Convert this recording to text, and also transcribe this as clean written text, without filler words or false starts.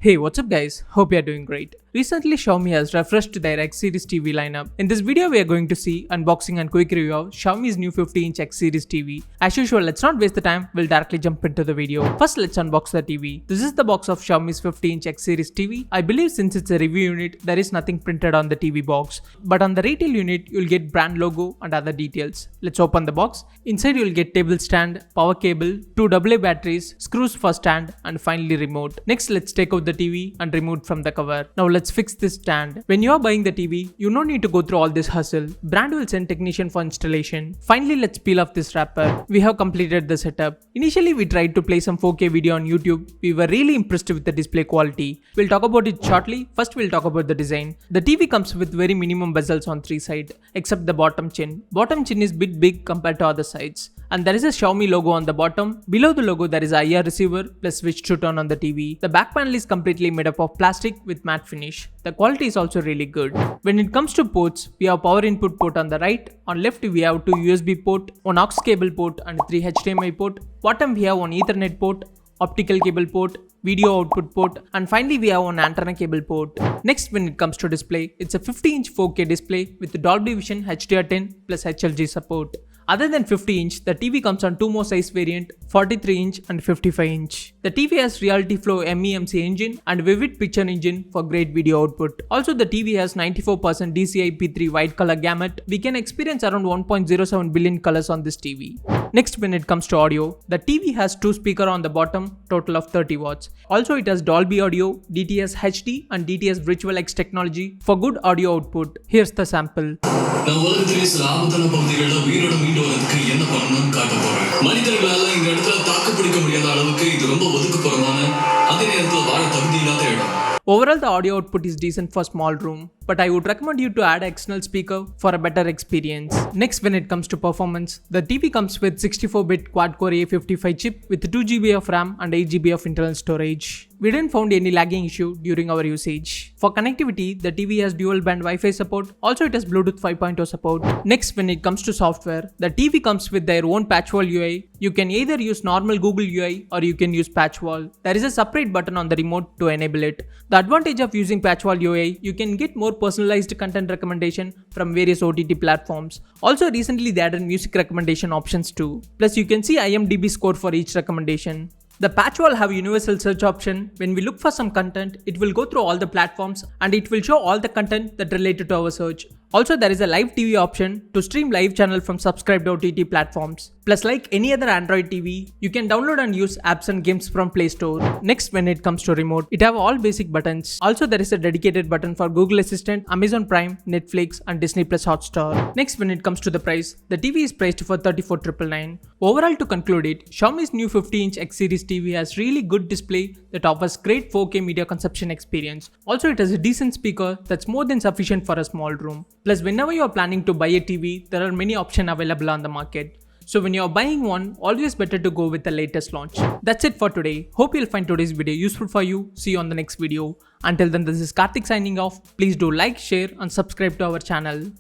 Hey, what's up guys? Hope you're doing great. Recently Xiaomi has refreshed their X series TV lineup. In this video we are going to see unboxing and quick review of Xiaomi's new 50-inch X series TV. As usual, let's not waste the time, we'll directly jump into the video. First let's unbox the TV. This is the box of Xiaomi's 50-inch X series TV. I believe since it's a review unit, there is nothing printed on the TV box. But on the retail unit, you'll get brand logo and other details. Let's open the box. Inside you'll get table stand, power cable, 2 AA batteries, screws for stand, and finally remote. Next let's take out the TV and remove it from the cover. Now let's fix this stand. When you are buying the TV, you don't need to go through all this hustle. Brand will send technician for installation. Finally, let's peel off this wrapper. We have completed the setup. Initially, we tried to play some 4K video on YouTube. We were really impressed with the display quality. We'll talk about it shortly. First, we'll talk about the design. The TV comes with very minimum bezels on 3 sides, except the bottom chin. Bottom chin is bit big compared to other sides. And there is a Xiaomi logo on the bottom. Below the logo, there is a IR receiver plus switch to turn on the TV. The back panel is completely made up of plastic with matte finish. The quality is also really good. When it comes to ports, we have power input port on the right. On left, we have 2 USB port, 1 aux cable port and 3 HDMI port. Bottom, we have 1 Ethernet port, optical cable port, video output port, and finally we have 1 antenna cable port. Next, when it comes to display, it's a 50-inch 4K display with Dolby Vision HDR10 plus HLG support. Other than 50-inch, the TV comes on 2 more size variant, 43-inch and 55-inch. The TV has Reality Flow MEMC engine and Vivid Picture engine for great video output. Also, the TV has 94% DCI-P3 white color gamut. We can experience around 1.07 billion colors on this TV. Next, when it comes to audio, the TV has 2 speakers on the bottom, total of 30 watts. Also, it has Dolby Audio, DTS HD and DTS Virtual X technology for good audio output. Here's the sample. Overall, the audio output is decent for small room, but I would recommend you to add an external speaker for a better experience. Next, when it comes to performance, the TV comes with 64-bit quad-core A55 chip with 2GB of RAM and 8GB of internal storage. We didn't find any lagging issue during our usage. For connectivity, the TV has dual-band Wi-Fi support. Also, it has Bluetooth 5.0 support. Next, when it comes to software, the TV comes with their own patchwall UI. You can either use normal Google UI or you can use patchwall. There is a separate button on the remote to enable it. The advantage of using patchwall UI, you can get more personalized content recommendation from various OTT platforms. Also, recently they added music recommendation options too. Plus, you can see IMDb score for each recommendation. The patchwall have universal search option. When we look for some content, it will go through all the platforms and it will show all the content that related to our search. Also, there is a live TV option to stream live channel from subscribed OTT platforms. Plus, like any other Android TV, you can download and use apps and games from Play Store. Next, when it comes to remote, it have all basic buttons. Also, there is a dedicated button for Google Assistant, Amazon Prime, Netflix and Disney Plus Hotstar. Next, when it comes to the price, the TV is priced for 34,999. Overall, to conclude it, Xiaomi's new 50-inch X series TV has really good display that offers great 4K media consumption experience. Also, it has a decent speaker that's more than sufficient for a small room. Plus, whenever you are planning to buy a TV, there are many options available on the market. So when you are buying one, always better to go with the latest launch. That's it for today. Hope you'll find today's video useful for you. See you on the next video. Until then, this is Karthik signing off. Please do like, share and subscribe to our channel.